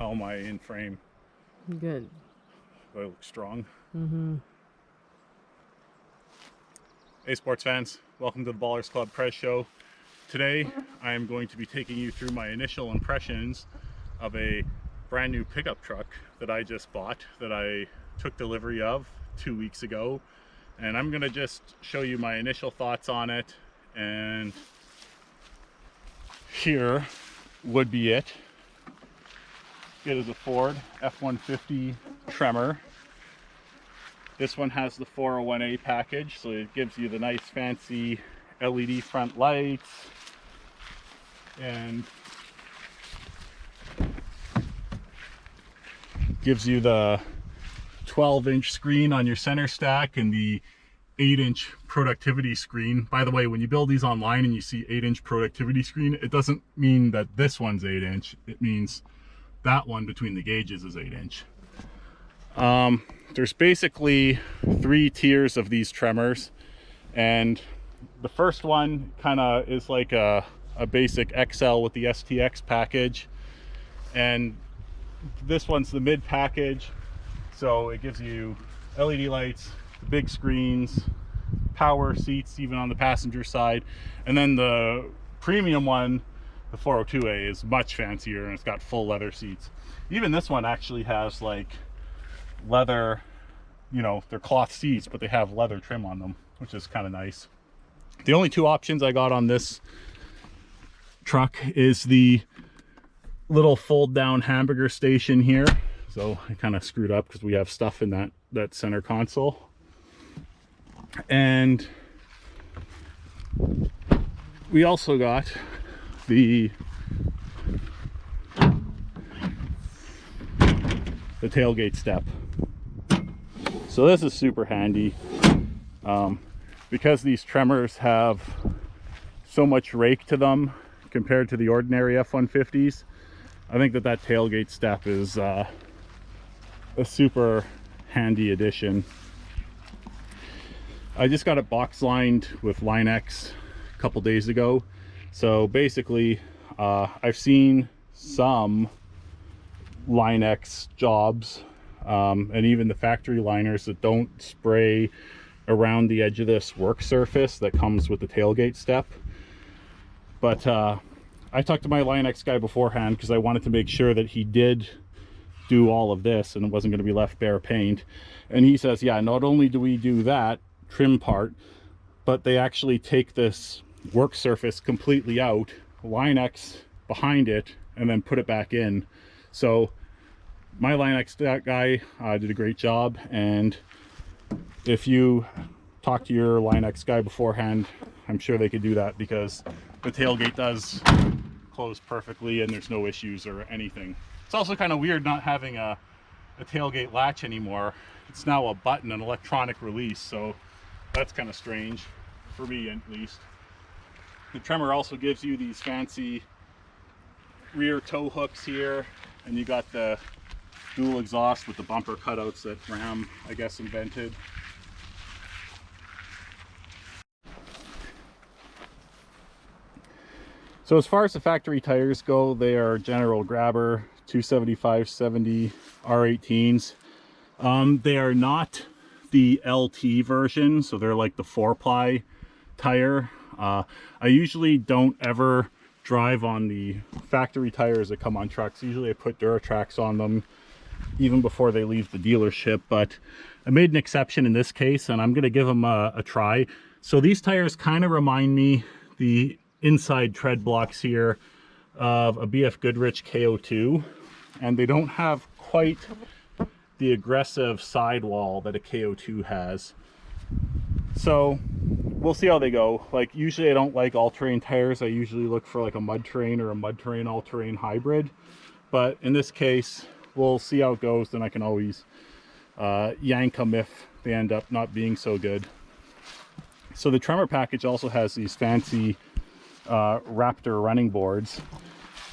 How am I in frame? Good. Do I look strong? Mm-hmm. Hey sports fans, welcome to the Ballers Club Press Show. Today I am going to be taking you through my initial impressions of a brand new pickup truck that I just bought, that I took delivery of 2 weeks ago. And I'm gonna just show you my initial thoughts on it, and here would be it. It is a Ford F-150 Tremor. This one has the 401A package, so it gives you the nice fancy LED front lights and gives you the 12-inch screen on your center stack and the 8-inch productivity screen. By the way, when you build these online and you see 8-inch productivity screen, it doesn't mean that this one's 8-inch. It means that one between the gauges is 8-inch. There's basically 3 tiers of these Tremors, and the first one kind of is like a basic XL with the STX package, and this one's the mid package, so it gives you LED lights, big screens, power seats even on the passenger side. And then the premium one, the 402A, is much fancier and it's got full leather seats. Even this one actually has like leather, you know, they're cloth seats, but they have leather trim on them, which is kind of nice. The only 2 options I got on this truck is the little fold down hamburger station here. So I kind of screwed up because we have stuff in that center console. And we also got the tailgate step. So this is super handy because these Tremors have so much rake to them compared to the ordinary F-150s. I think that tailgate step is a super handy addition. I just got it box lined with Line-X a couple days ago. So basically I've seen some Line-X jobs and even the factory liners that don't spray around the edge of this work surface that comes with the tailgate step. But I talked to my Line-X guy beforehand because I wanted to make sure that he did do all of this and it wasn't going to be left bare paint. And he says, yeah, not only do we do that trim part, but they actually take this work surface completely out, Line-X behind it, and then put it back in. So my Line-X guy did a great job, and if you talk to your Line-X guy beforehand, I'm sure they could do that because the tailgate does close perfectly and there's no issues or anything. It's also kind of weird not having a tailgate latch anymore. It's now a button, an electronic release, so that's kind of strange for me at least. The Tremor also gives you these fancy rear tow hooks here, and you got the dual exhaust with the bumper cutouts that Ram, I guess, invented. So as far as the factory tires go, they are General Grabber 275/70 R18s. They are not the LT version, so they're like the 4-ply tire. I usually don't ever drive on the factory tires that come on trucks. Usually I put Duratrax on them even before they leave the dealership, but I made an exception in this case and I'm going to give them a try. So these tires kind of remind me, the inside tread blocks here, of a BF Goodrich KO2, and they don't have quite the aggressive sidewall that a KO2 has. So we'll see how they go. Like, usually I don't like all-terrain tires. I usually look for like a mud terrain or a mud terrain all-terrain hybrid, but in this case we'll see how it goes. Then I can always yank them if they end up not being so good. So the Tremor package also has these fancy Raptor running boards,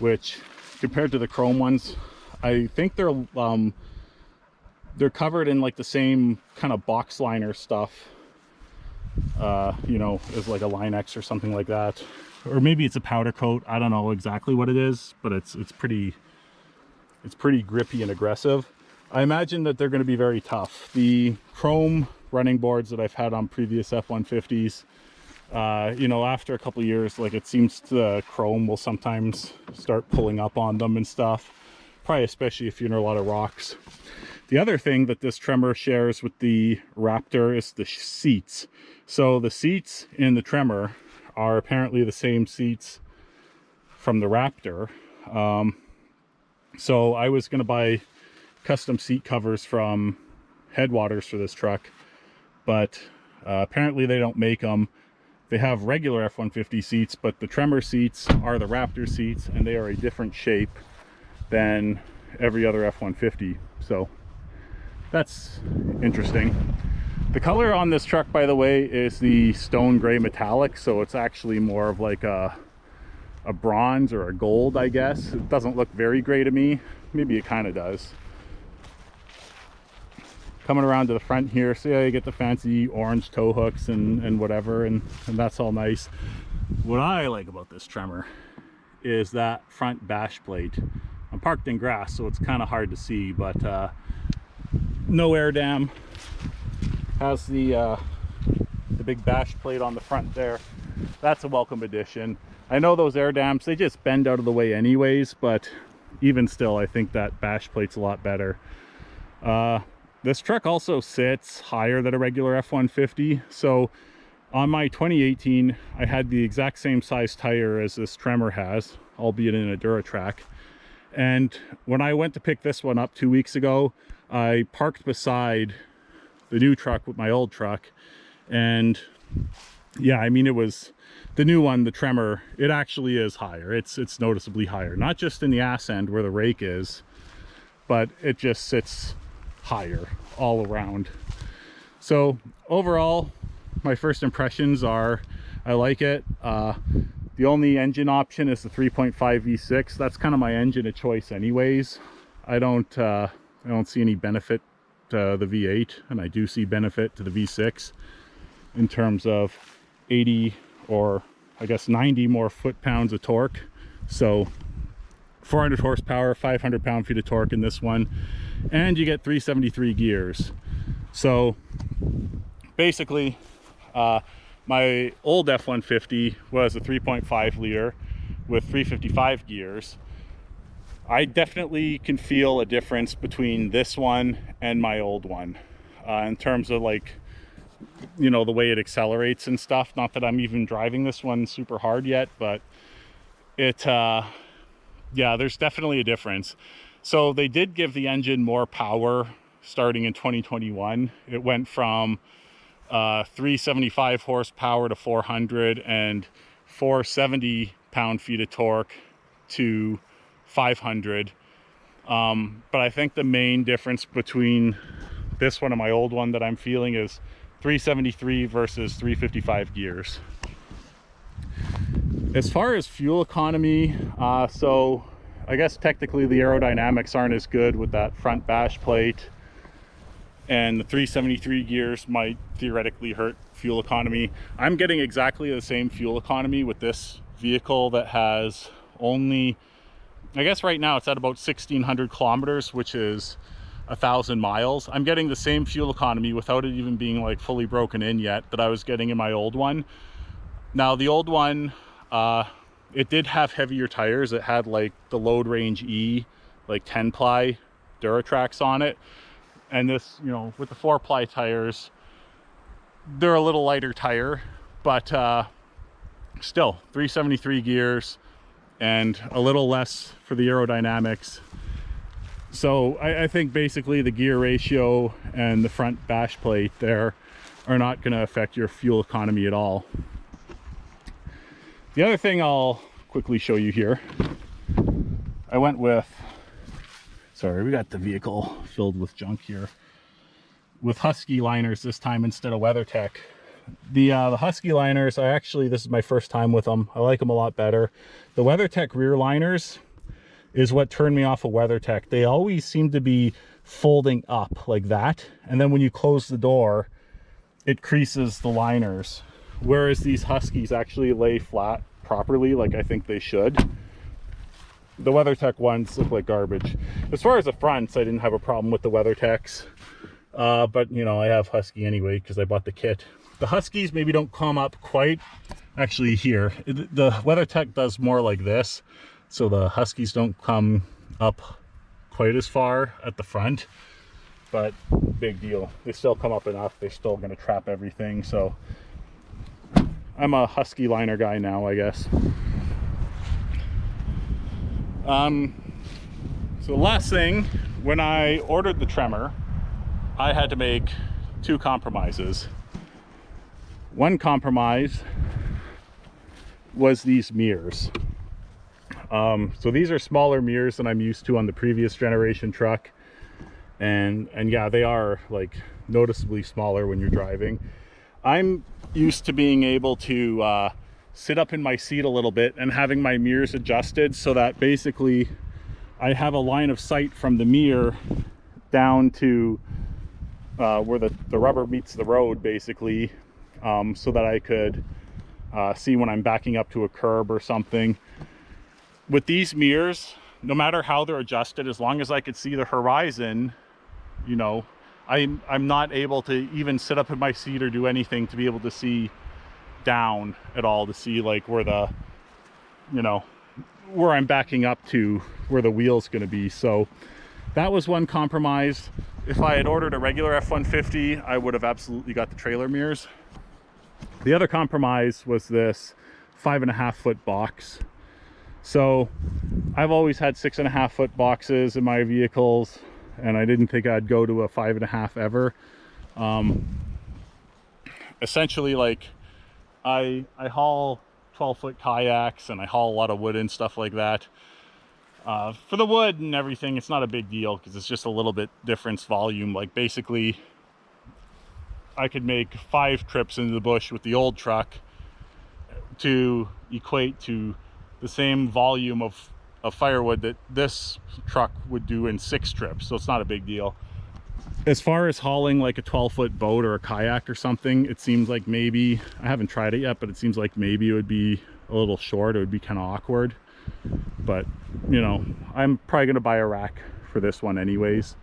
which compared to the chrome ones, I think they're covered in like the same kind of box liner stuff, you know, as like a Line-X or something like that, or maybe it's a powder coat. I don't know exactly what it is, but it's pretty It's pretty grippy and aggressive. I imagine that they're going to be very tough. The chrome running boards that I've had on previous F-150s, you know, after a couple years, like, it seems the chrome will sometimes start pulling up on them and stuff, probably especially if you're in a lot of rocks. The other thing that this Tremor shares with the Raptor is the seats. So the seats in the Tremor are apparently the same seats from the Raptor. So I was going to buy custom seat covers from Headwaters for this truck, but apparently they don't make them. They have regular F-150 seats, but the Tremor seats are the Raptor seats, and they are a different shape than every other F-150. So that's interesting. The color on this truck, by the way, is the stone gray metallic, so it's actually more of like a bronze or a gold, I guess. It doesn't look very gray to me. Maybe it kind of does. Coming around to the front here, see how you get the fancy orange tow hooks and whatever, and that's all nice. What I like about this Tremor is that front bash plate. I'm parked in grass, so it's kind of hard to see, but no air dam. Has the big bash plate on the front there. That's a welcome addition. I know those air dams, they just bend out of the way anyways, but even still, I think that bash plate's a lot better. This truck also sits higher than a regular F-150. So on my 2018, I had the exact same size tire as this Tremor has, albeit in a Duratrack. And when I went to pick this one up 2 weeks ago, I parked beside the new truck with my old truck. And yeah, I mean, it was the new one, the Tremor, it actually is higher. It's noticeably higher, not just in the ass end where the rake is, but it just sits higher all around. So overall, my first impressions are I like it. The only engine option is the 3.5 V6. That's kind of my engine of choice anyways. I don't see any benefit to the V8, and I do see benefit to the V6 in terms of 80 or I guess 90 more foot-pounds of torque. So 400 horsepower, 500 pound-feet of torque in this one, and you get 373 gears. So basically, my old F-150 was a 3.5 liter with 355 gears. I definitely can feel a difference between this one and my old one in terms of, like, you know, the way it accelerates and stuff. Not that I'm even driving this one super hard yet, but it yeah, there's definitely a difference. So they did give the engine more power starting in 2021. It went from 375 horsepower to 400 and 470 pound-feet of torque to 500. But I think the main difference between this one and my old one that I'm feeling is 373 versus 355 gears. As far as fuel economy, so I guess technically the aerodynamics aren't as good with that front bash plate, and the 373 gears might theoretically hurt fuel economy. I'm getting exactly the same fuel economy with this vehicle that has only, I guess right now it's at about 1,600 kilometers, which is 1,000 miles. I'm getting the same fuel economy without it even being like fully broken in yet that I was getting in my old one. Now the old one, it did have heavier tires. It had like the Load Range E, like 10-ply Duratracks on it. And this, you know, with the 4-ply tires, they're a little lighter tire, but still 373 gears and a little less for the aerodynamics. So I think basically the gear ratio and the front bash plate there are not going to affect your fuel economy at all. The other thing I'll quickly show you here, I went with, sorry, we got the vehicle filled with junk here, with Husky liners this time instead of WeatherTech. The Husky liners, this is my first time with them. I like them a lot better. The WeatherTech rear liners is what turned me off of WeatherTech. They always seem to be folding up like that, and then when you close the door, it creases the liners. Whereas these Huskies actually lay flat properly, like I think they should. the WeatherTech ones look like garbage. As far as the fronts, I didn't have a problem with the WeatherTechs. But you know, I have Husky anyway because I bought the kit. The Huskies maybe don't come up quite. Actually, here the WeatherTech does more like this, so the Huskies don't come up quite as far at the front. But big deal, they still come up enough. They're still going to trap everything. So I'm a Husky liner guy now, I guess. So the last thing, when I ordered the Tremor, I had to make two compromises. One compromise was these mirrors. So these are smaller mirrors than I'm used to on the previous generation truck. And yeah, they are like noticeably smaller when you're driving. I'm used to being able to sit up in my seat a little bit and having my mirrors adjusted so that basically I have a line of sight from the mirror down to where the rubber meets the road, basically, so that I could see when I'm backing up to a curb or something. With these mirrors, no matter how they're adjusted, as long as I could see the horizon, you know, I'm not able to even sit up in my seat or do anything to be able to see down at all, to see like where the, you know, where I'm backing up to, where the wheel's going to be. So that was one compromise. If I had ordered a regular F-150, I would have absolutely got the trailer mirrors. The other compromise was this 5.5 foot box. So I've always had 6.5 foot boxes in my vehicles, and I didn't think I'd go to a 5.5 ever. Essentially, like I haul 12-foot kayaks and I haul a lot of wood and stuff like that. For the wood and everything, it's not a big deal because it's just a little bit difference volume. Like basically, I could make 5 trips into the bush with the old truck to equate to the same volume of firewood that this truck would do in 6 trips. So it's not a big deal. As far as hauling like a 12-foot boat or a kayak or something, it seems like maybe, I haven't tried it yet, but it seems like maybe it would be a little short. It would be kind of awkward. But you know, I'm probably gonna buy a rack for this one anyways.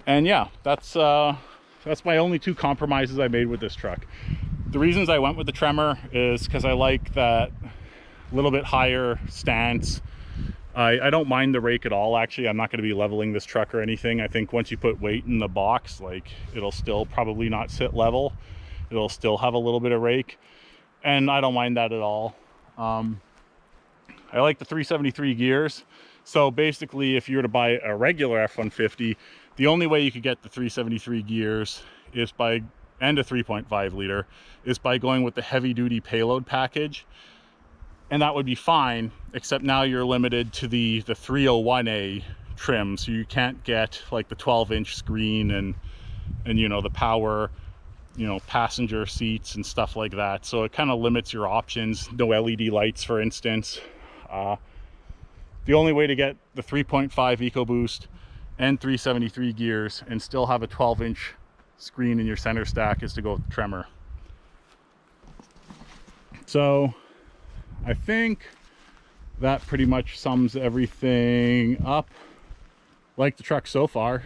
And yeah, that's my only 2 compromises I made with this truck. The reasons I went with the Tremor is because I like that little bit higher stance. I don't mind the rake at all, actually. I'm not going to be leveling this truck or anything. I think once you put weight in the box, like, it'll still probably not sit level. It'll still have a little bit of rake, and I don't mind that at all. I like the 373 gears. So basically, if you were to buy a regular F-150, the only way you could get the 373 gears is by, and a 3.5 liter, is by going with the heavy duty payload package. And that would be fine, except now you're limited to the 301A trim. So you can't get like the 12-inch screen and you know, the power, you know, passenger seats and stuff like that. So it kind of limits your options. No LED lights, for instance. The only way to get the 3.5 EcoBoost and 373 gears and still have a 12-inch screen in your center stack is to go with the Tremor. So I think that pretty much sums everything up. Like the truck so far,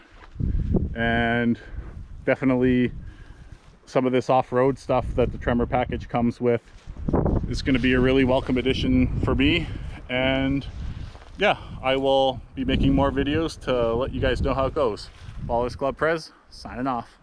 and definitely some of this off-road stuff that the Tremor package comes with is going to be a really welcome addition for me. And yeah, I will be making more videos to let you guys know how it goes. Ballers Club Prez, signing off.